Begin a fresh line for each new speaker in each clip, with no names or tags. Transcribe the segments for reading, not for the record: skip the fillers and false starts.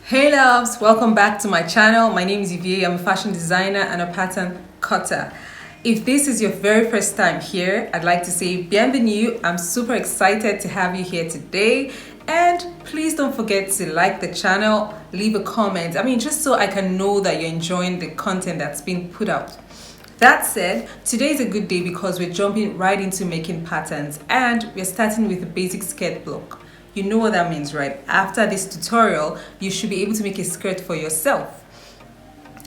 Hey loves, welcome back to my channel. My name is Ivie. I'm a fashion designer and a pattern cutter. If this is your very first time here, I'd like to say bienvenue. I'm super excited to have you here today. And please don't forget to like the channel, leave a comment. Just so I can know that you're enjoying the content that's been put out. That said, today is a good day because we're jumping right into making patterns and we're starting with the basic skirt block. You know what that means, right? After this tutorial, you should be able to make a skirt for yourself.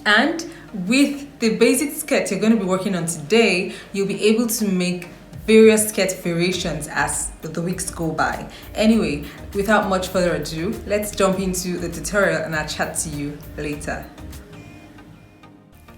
And with the basic skirt you're going to be working on today, you'll be able to make various skirt variations as the weeks go by. Anyway, without much further ado, let's jump into the tutorial and I'll chat to you later.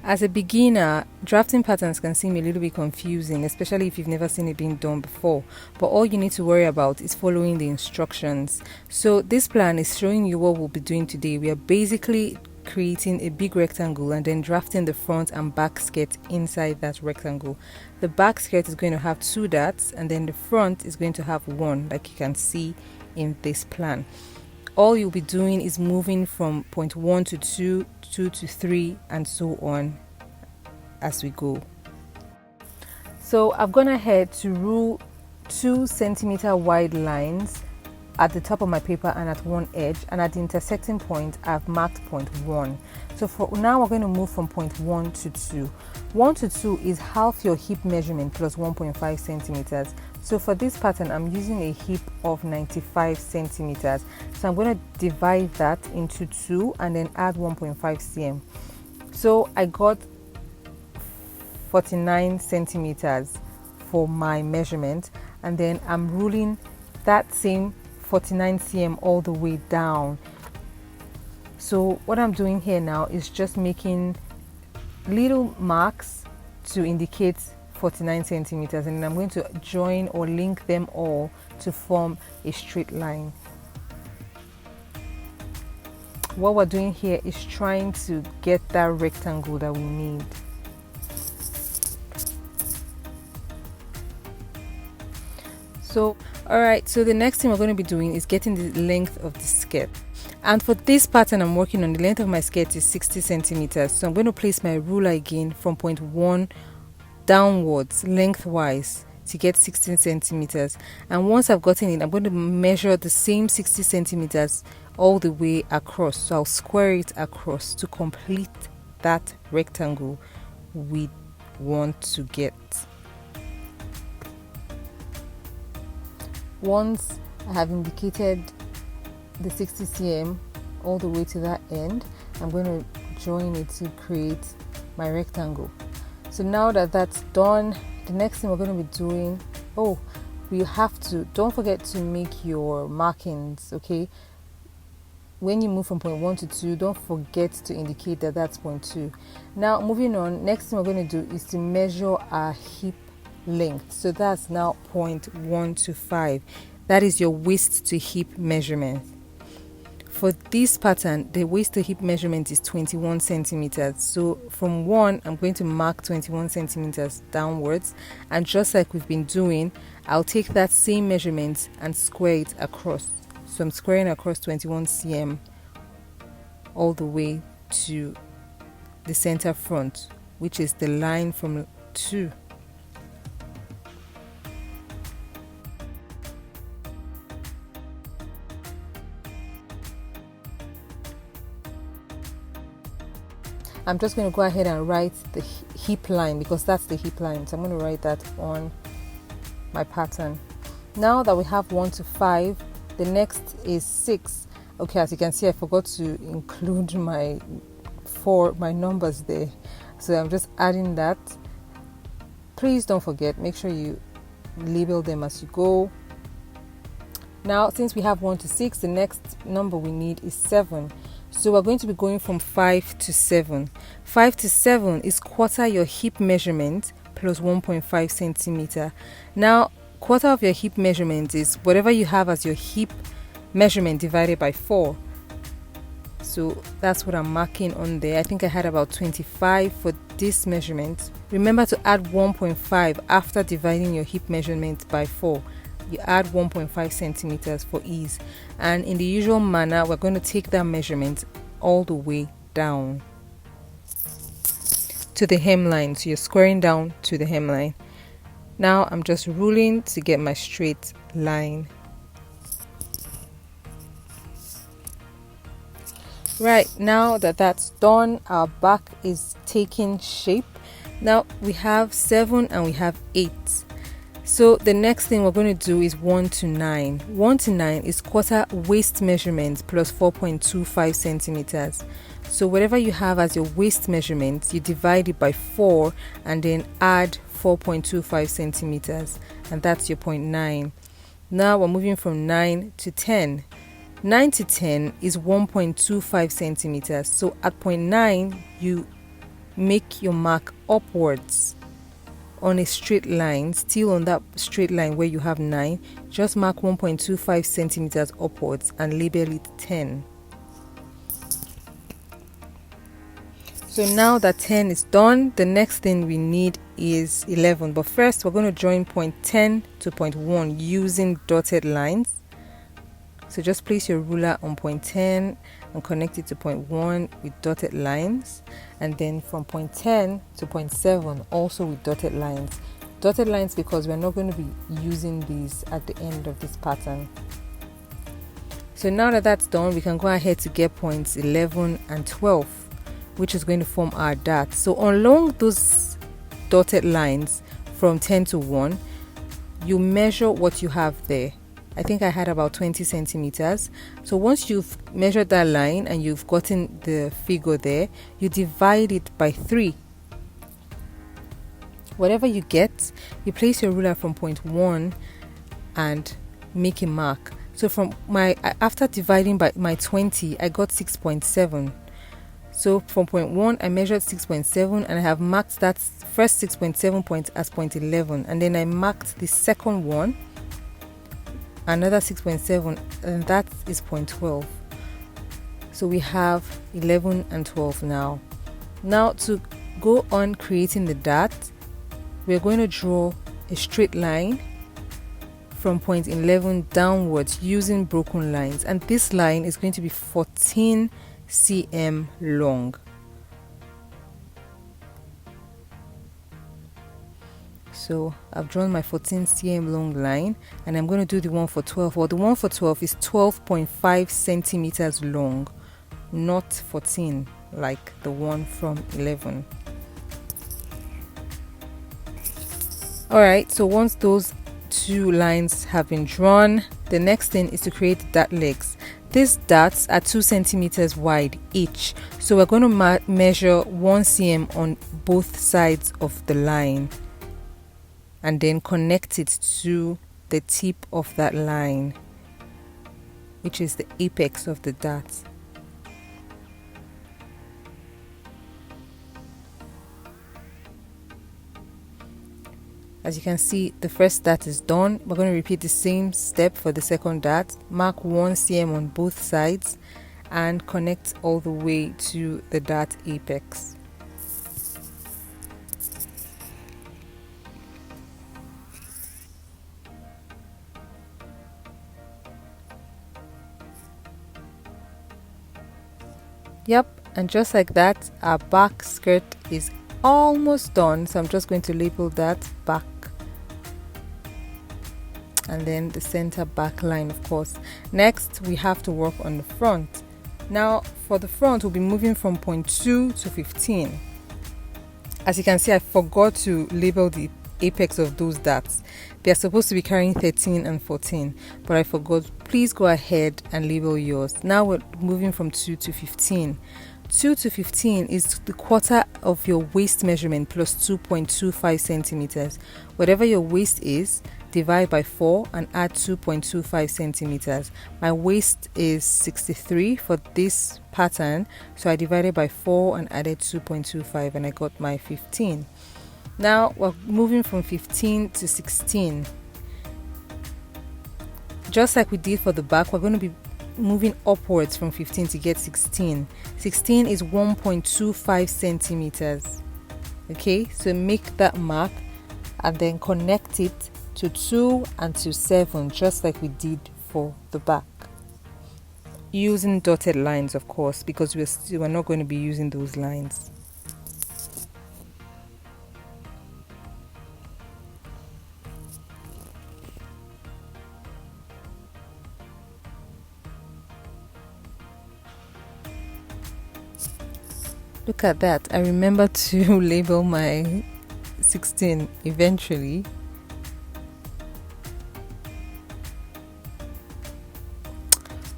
As a beginner, drafting patterns can seem a little bit confusing, especially if you've never seen it being done before. But all you need to worry about is following the instructions. So this plan is showing you what we'll be doing today. We are basically creating a big rectangle and then drafting the front and back skirt inside that rectangle. The back skirt is going to have 2 dots and then the front is going to have 1, like you can see in this plan. All you'll be doing is moving from point 1 to 2, 2 to 3, and so on as we go. So I've gone ahead to rule 2 centimeter wide lines at the top of my paper and at one edge, and at the intersecting point I've marked point 1. So for now we're going to move from point 1 to 2. 1 to 2 is half your hip measurement plus 1.5 centimeters. So for this pattern I'm using a hip of 95 centimeters. So I'm going to divide that into 2 and then add 1.5 cm. So I got 49 centimeters for my measurement, and then I'm ruling that same 49 cm all the way down. So what I'm doing here now is just making little marks to indicate 49 centimeters, and I'm going to join or link them all to form a straight line. What we're doing here is trying to get that rectangle that we need. So alright, so the next thing we're going to be doing is getting the length of the skirt. And for this pattern I'm working on, the length of my skirt is 60 centimeters. So I'm going to place my ruler again from point 1 downwards lengthwise to get 16 centimeters. And once I've gotten it, I'm going to measure the same 60 centimeters all the way across. So I'll square it across to complete that rectangle we want to get. Once I have indicated the 60 cm all the way to that end, I'm going to join it to create my rectangle. So now that that's done, the next thing we're going to be doing, don't forget to make your markings, okay? When you move from point 1 to 2, don't forget to indicate that that's point 2. Now moving on, next thing we're going to do is to measure our hip length. So that's now point 1 to 5. That is your waist to hip measurement. For this pattern, the waist to hip measurement is 21 centimeters. So from 1, I'm going to mark 21 centimeters downwards, and just like we've been doing, I'll take that same measurement and square it across. So I'm squaring across 21 cm all the way to the center front, which is the line from 2. I'm just going to go ahead and write the hip line because that's the hip line. So I'm going to write that on my pattern. Now that we have 1 to 5, the next is 6. Okay, as you can see, I forgot to include my numbers there. So I'm just adding that. Please don't forget, make sure you label them as you go. Now, since we have 1 to 6, the next number we need is 7. So we're going to be going from 5 to 7. 5 to 7 is quarter your hip measurement plus 1.5 centimeter. Now, quarter of your hip measurement is whatever you have as your hip measurement divided by 4. So that's what I'm marking on there. I think I had about 25 for this measurement. Remember to add 1.5 after dividing your hip measurement by 4. you add 1.5 centimeters for ease. And in the usual manner, we're going to take that measurement all the way down to the hemline. So you're squaring down to the hemline. Now I'm just ruling to get my straight line. Right, now that that's done, our back is taking shape. Now we have 7 and we have 8. So the next thing we're going to do is 1 to 9. 1 to 9 is quarter waist measurement plus 4.25 centimeters. So whatever you have as your waist measurement, you divide it by 4 and then add 4.25 centimeters, and that's your 0.9. Now we're moving from 9 to 10. 9 to 10 is 1.25 centimeters. So at 0.9, you make your mark upwards on a straight line, still on that straight line where you have 9. Just mark 1.25 centimeters upwards and label it 10. So now that 10 is done, the next thing we need is 11. But first, we're going to join point 10 to point 1 using dotted lines. So just place your ruler on point 10 and connect it to point 1 with dotted lines. And then from point 10 to point 7 also with dotted lines. Dotted lines because we're not going to be using these at the end of this pattern. So now that that's done, we can go ahead to get points 11 and 12, which is going to form our dart. So along those dotted lines from 10 to 1, you measure what you have there. I think I had about 20 centimeters. So once you've measured that line and you've gotten the figure there, you divide it by 3. Whatever you get, you place your ruler from point 1 and make a mark. So after dividing by my 20, I got 6.7. So from point 1, I measured 6.7 and I have marked that first 6.7 point as point 11. And then I marked the second one, another 6.7, and that is point 12. So we have 11 and 12 now. Now to go on creating the dart, we're going to draw a straight line from point 11 downwards using broken lines. And this line is going to be 14 cm long. So I've drawn my 14 cm long line, and I'm going to do the one for 12. Well, the one for 12 is 12.5 centimeters long, not 14 like the one from 11. Alright, so once those two lines have been drawn, the next thing is to create dart legs. These darts are 2 centimeters wide each, so we're going to measure 1 cm on both sides of the line and then connect it to the tip of that line, which is the apex of the dart. As you can see, the first dart is done. We're going to repeat the same step for the second dart. Mark 1 cm on both sides and connect all the way to the dart apex. Yep, and just like that, our back skirt is almost done. So I'm just going to label that back, and then the center back line, of course. Next, we have to work on the front. Now for the front, we'll be moving from point 2 to 15. As you can see, I forgot to label the apex of those darts. They're supposed to be carrying 13 and 14, but I forgot. Please go ahead and label yours. Now we're moving from 2 to 15. 2 to 15 is the quarter of your waist measurement plus 2.25 centimeters. Whatever your waist is, divide by 4 and add 2.25 centimeters. My waist is 63 for this pattern, so I divided by 4 and added 2.25 and I got my 15. Now we're moving from 15 to 16. Just like we did for the back, we're going to be moving upwards from 15 to get 16. 16 is 1.25 centimeters. Okay, so make that mark and then connect it to 2 and to 7, just like we did for the back, using dotted lines, of course, because we're not going to be using those lines. Look at that. I remember to label my 16 eventually.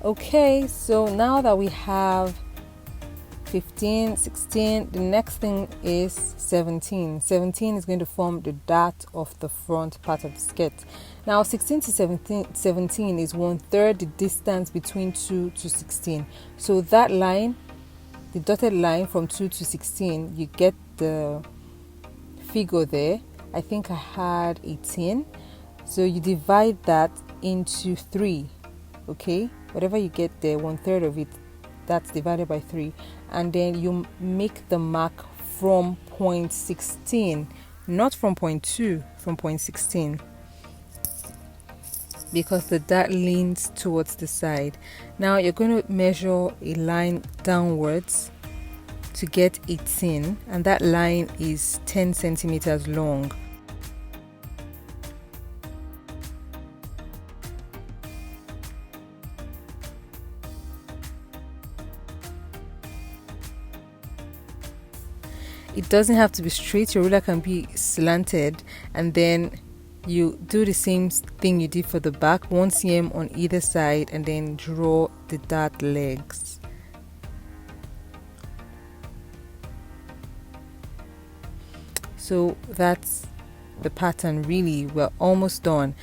Okay, so now that we have 15, 16, the next thing is 17. 17 is going to form the dart of the front part of the skirt. Now 16 to 17 is 1/3 the distance between 2 to 16. So that line, the dotted line from 2 to 16, you get the figure there. I think I had 18. So you divide that into 3, okay? Whatever you get there, 1/3 of it, that's divided by 3. And then you make the mark from point 16, not from point 2, from point 16. Because the dart leans towards the side. Now you're going to measure a line downwards to get 18, and that line is 10 centimeters long. It doesn't have to be straight, your ruler can be slanted, and then you do the same thing you did for the back, 1 cm on either side, and then draw the dart legs. So that's the pattern. Really, we're almost done.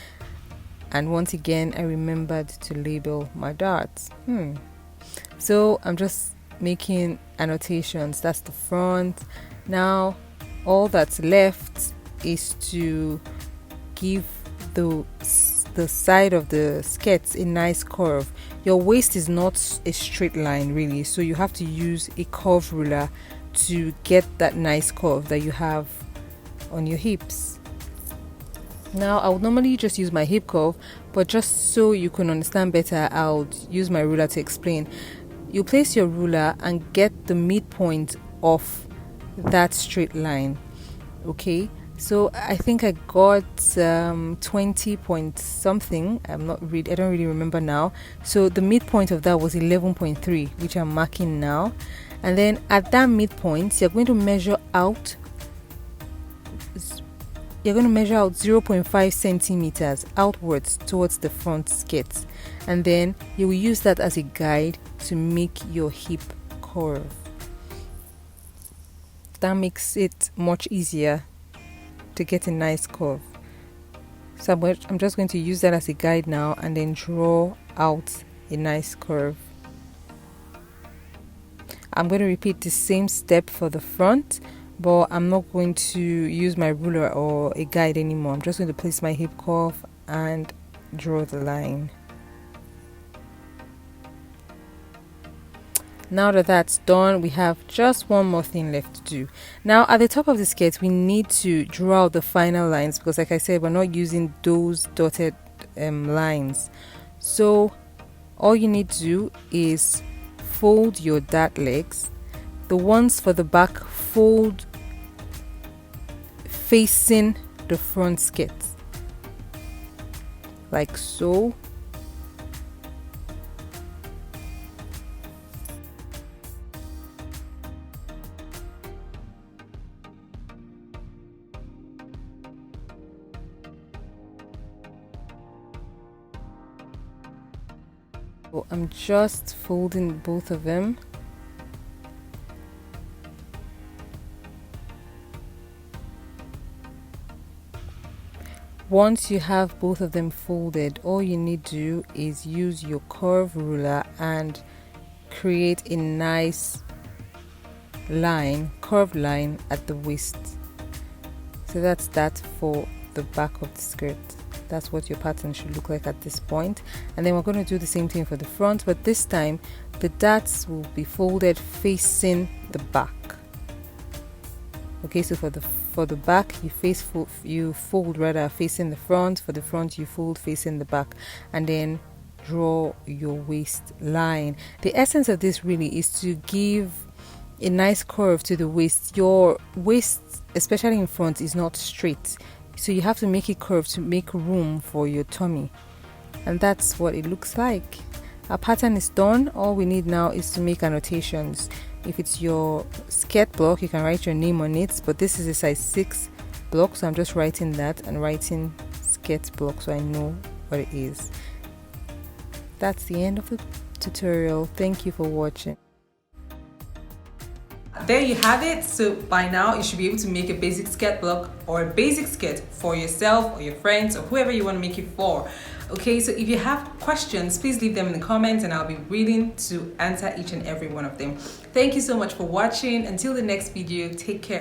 And once again, I remembered to label my darts. So I'm just making annotations. That's the front. Now all that's left is to give the side of the skirts a nice curve. Your waist is not a straight line really, so you have to use a curve ruler to get that nice curve that you have on your hips. Now I would normally just use my hip curve, but just so you can understand better, I would use my ruler to explain. You place your ruler and get the midpoint of that straight line, okay? So I think I got 20 point something. I don't really remember now. So the midpoint of that was 11.3, which I'm marking now. And then at that midpoint, you're going to measure out 0.5 centimeters outwards towards the front skirt, and then you will use that as a guide to make your hip curve. That makes it much easier to get a nice curve. So I'm just going to use that as a guide now, and then draw out a nice curve. I'm going to repeat the same step for the front, but I'm not going to use my ruler or a guide anymore. I'm just going to place my hip curve and draw the line. Now that that's done, we have just one more thing left to do. Now at the top of the skirt, we need to draw out the final lines, because like I said, we're not using those dotted lines. So all you need to do is fold your dart legs. The ones for the back, fold facing the front skirt, like so. So I'm just folding both of them. Once you have both of them folded, all you need to do is use your curve ruler and create a nice curved line at the waist. So that's that for the back of the skirt. That's what your pattern should look like at this point. And then we're going to do the same thing for the front, but this time the darts will be folded facing the back. Okay, so for for the back, you fold rather facing the front. For the front, you fold facing the back, and then draw your waistline. The essence of this really is to give a nice curve to the waist. Your waist, especially in front, is not straight, so you have to make it curved to make room for your tummy, and that's what it looks like. Our pattern is done. All we need now is to make annotations. If it's your skirt block, you can write your name on it, but this is a size 6 block, so I'm just writing that and writing skirt block so I know what it is. That's the end of the tutorial. Thank you for watching.
There you have it. So by now you should be able to make a basic skirt block or a basic skirt for yourself or your friends or whoever you want to make it for. Okay, so if you have questions, please leave them in the comments and I'll be willing to answer each and every one of them. Thank you so much for watching. Until the next video, take care.